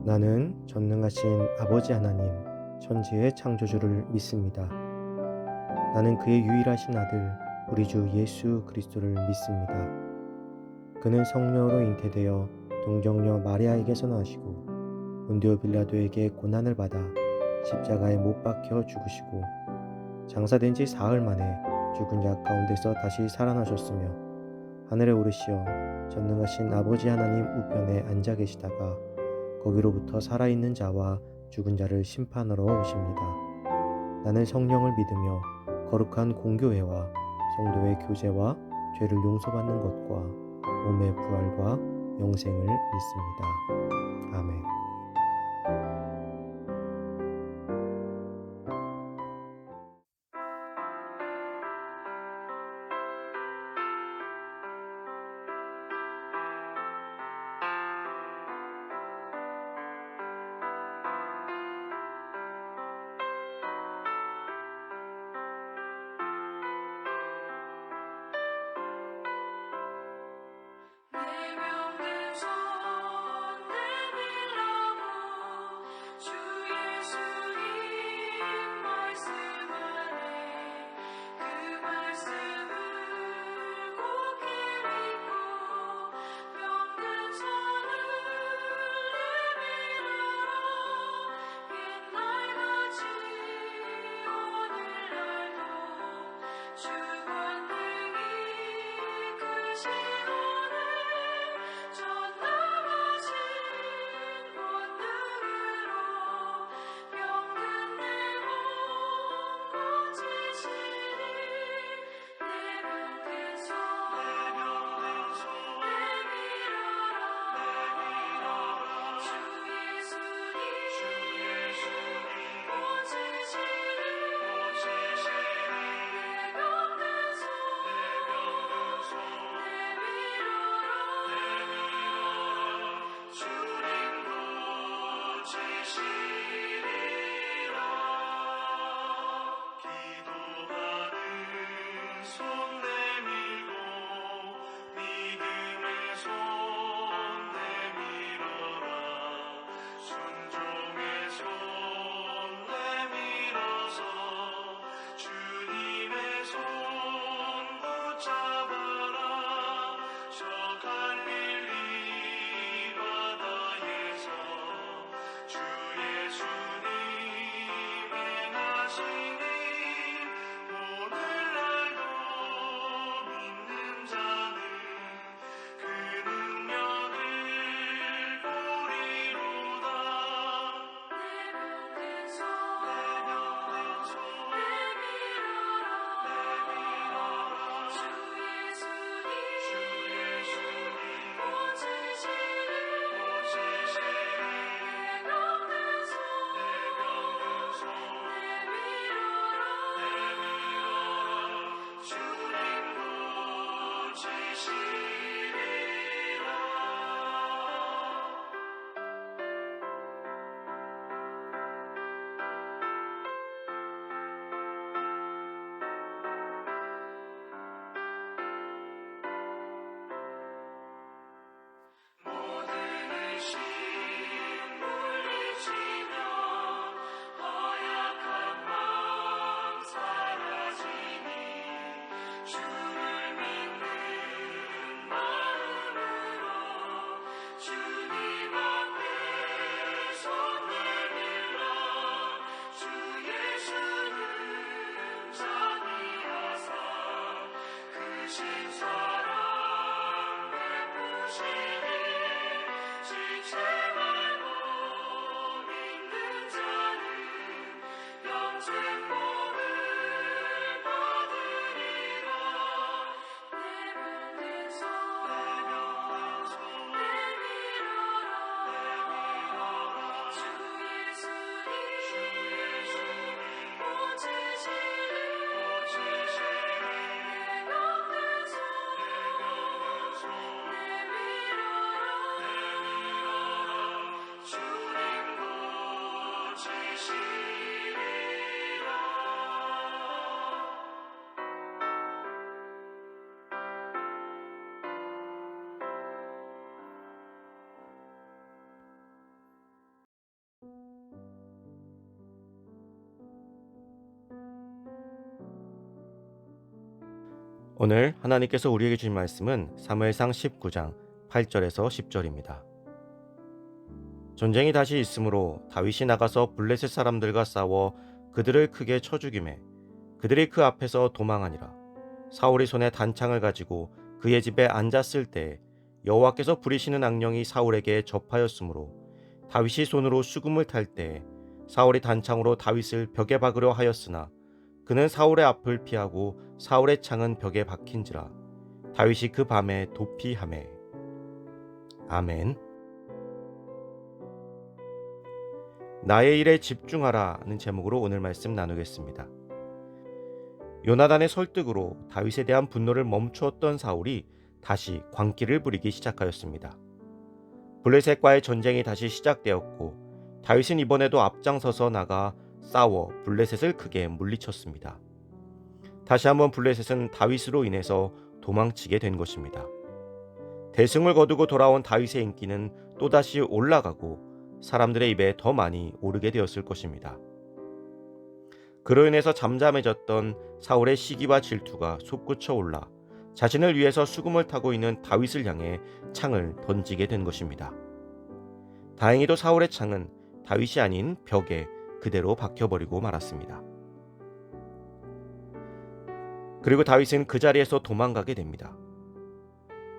나는 전능하신 아버지 하나님, 천지의 창조주를 믿습니다. 나는 그의 유일하신 아들, 우리 주 예수 그리스도를 믿습니다. 그는 성령으로 잉태되어 동정녀 마리아에게서 나시고 본디오 빌라도에게 고난을 받아 십자가에 못 박혀 죽으시고 장사된 지 사흘 만에 죽은 자 가운데서 다시 살아나셨으며 하늘에 오르시어 전능하신 아버지 하나님 우편에 앉아 계시다가 거기로부터 살아있는 자와 죽은 자를 심판하러 오십니다. 나는 성령을 믿으며 거룩한 공교회와 성도의 교제와 죄를 용서받는 것과 몸의 부활과 영생을 믿습니다. 아멘. 내명된 손 내밀라고 주 예수님 말씀 안에 그 말씀을 굳게 믿고 병든 손을 내밀어라 옛날같이 오늘날도 주 권능이 크신 전능하신 권능으로 병든 내 몸 고치시니 내명된 손 내밀어라 주 예수님 고치시니 내명된 손 내밀어라 주님 고치시리라 기도하는 손 내밀고 믿음의 손 내밀어라 순종의 손 내밀어서 주님의 손 붙잡아라 저 갈릴리 바다에서 주 예수님 행하시니 오늘날도 믿는 자는 그 능력을 보리로다 내명된 손 내밀어라 주 예수님 고치시니 내명된 손 내밀어라 주님 고치시리라 모든 의심 물리치며 허약한 마음 사라지니 주를 믿는 마음으로 주님 앞에 손 내밀라 주 예수는 자비하사 크신 사랑 베푸시니 지체 말고 믿는 자는 영생 복을 받으리라 내명된 손 내밀어라 주 예수님 고치시니 내명된 손 내밀어라 주님 고치시리라 오늘 하나님께서 우리에게 주신 말씀은 사무엘상 19장 8절에서 10절입니다. 전쟁이 다시 있으므로 다윗이 나가서 블레셋 사람들과 싸워 그들을 크게 쳐 죽이매 그들이 그 앞에서 도망하니라. 사울이 손에 단창을 가지고 그의 집에 앉았을 때 여호와께서 부리시는 악령이 사울에게 접하였으므로 다윗이 손으로 수금을 탈 때 사울이 단창으로 다윗을 벽에 박으려 하였으나 그는 사울의 앞을 피하고 사울의 창은 벽에 박힌지라. 다윗이 그 밤에 도피하매. 아멘. 나의 일에 집중하라는 제목으로 오늘 말씀 나누겠습니다. 요나단의 설득으로 다윗에 대한 분노를 멈추었던 사울이 다시 광기를 부리기 시작하였습니다. 블레셋과의 전쟁이 다시 시작되었고 다윗은 이번에도 앞장서서 나가 싸워 블레셋을 크게 물리쳤습니다. 다시 한번 블레셋은 다윗으로 인해서 도망치게 된 것입니다. 대승을 거두고 돌아온 다윗의 인기는 또다시 올라가고 사람들의 입에 더 많이 오르게 되었을 것입니다. 그로 인해서 잠잠해졌던 사울의 시기와 질투가 솟구쳐 올라 자신을 위해서 수금을 타고 있는 다윗을 향해 창을 던지게 된 것입니다. 다행히도 사울의 창은 다윗이 아닌 벽에 그대로 박혀버리고 말았습니다. 그리고 다윗은 그 자리에서 도망가게 됩니다.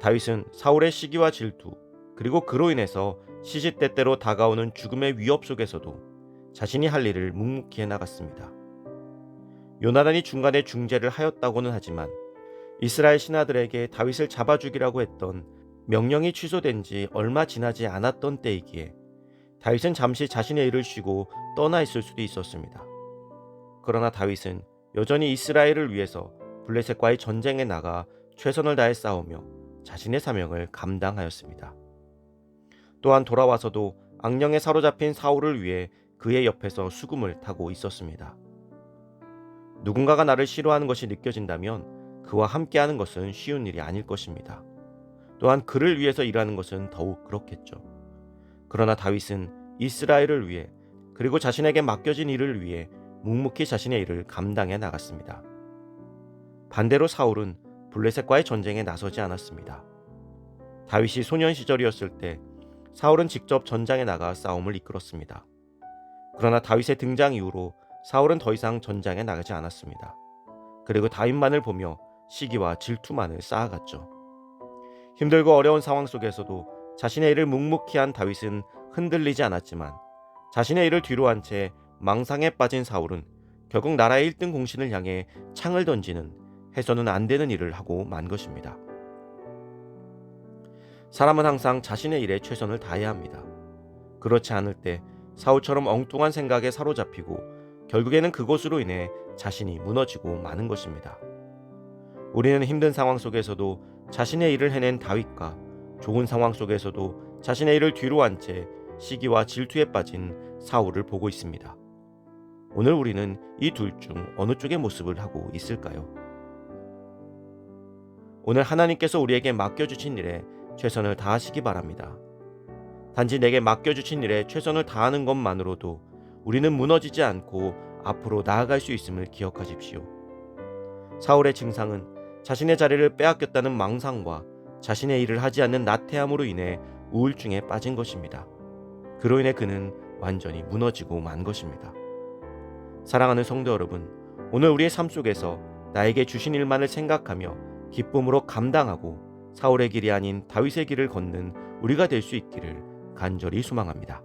다윗은 사울의 시기와 질투 그리고 그로 인해서 시시때때로 다가오는 죽음의 위협 속에서도 자신이 할 일을 묵묵히 해나갔습니다. 요나단이 중간에 중재를 하였다고는 하지만 이스라엘 신하들에게 다윗을 잡아 죽이라고 했던 명령이 취소된 지 얼마 지나지 않았던 때이기에 다윗은 잠시 자신의 일을 쉬고 떠나 있을 수도 있었습니다. 그러나 다윗은 여전히 이스라엘을 위해서 블레셋과의 전쟁에 나가 최선을 다해 싸우며 자신의 사명을 감당하였습니다. 또한 돌아와서도 악령에 사로잡힌 사울을 위해 그의 옆에서 수금을 타고 있었습니다. 누군가가 나를 싫어하는 것이 느껴진다면 그와 함께하는 것은 쉬운 일이 아닐 것입니다. 또한 그를 위해서 일하는 것은 더욱 그렇겠죠. 그러나 다윗은 이스라엘을 위해 그리고 자신에게 맡겨진 일을 위해 묵묵히 자신의 일을 감당해 나갔습니다. 반대로 사울은 블레셋과의 전쟁에 나서지 않았습니다. 다윗이 소년 시절이었을 때 사울은 직접 전장에 나가 싸움을 이끌었습니다. 그러나 다윗의 등장 이후로 사울은 더 이상 전장에 나가지 않았습니다. 그리고 다윗만을 보며 시기와 질투만을 쌓아갔죠. 힘들고 어려운 상황 속에서도 자신의 일을 묵묵히 한 다윗은 흔들리지 않았지만 자신의 일을 뒤로 한 채 망상에 빠진 사울은 결국 나라의 1등 공신을 향해 창을 던지는 해서는 안 되는 일을 하고 만 것입니다. 사람은 항상 자신의 일에 최선을 다해야 합니다. 그렇지 않을 때 사울처럼 엉뚱한 생각에 사로잡히고 결국에는 그것으로 인해 자신이 무너지고 마는 것입니다. 우리는 힘든 상황 속에서도 자신의 일을 해낸 다윗과 좋은 상황 속에서도 자신의 일을 뒤로 한 채 시기와 질투에 빠진 사울을 보고 있습니다. 오늘 우리는 이 둘 중 어느 쪽의 모습을 하고 있을까요? 오늘 하나님께서 우리에게 맡겨주신 일에 최선을 다하시기 바랍니다. 단지 내게 맡겨주신 일에 최선을 다하는 것만으로도 우리는 무너지지 않고 앞으로 나아갈 수 있음을 기억하십시오. 사울의 증상은 자신의 자리를 빼앗겼다는 망상과 자신의 일을 하지 않는 나태함으로 인해 우울증에 빠진 것입니다. 그로 인해 그는 완전히 무너지고 만 것입니다. 사랑하는 성도 여러분, 오늘 우리의 삶 속에서 나에게 주신 일만을 생각하며 기쁨으로 감당하고 사울의 길이 아닌 다윗의 길을 걷는 우리가 될 수 있기를 간절히 소망합니다.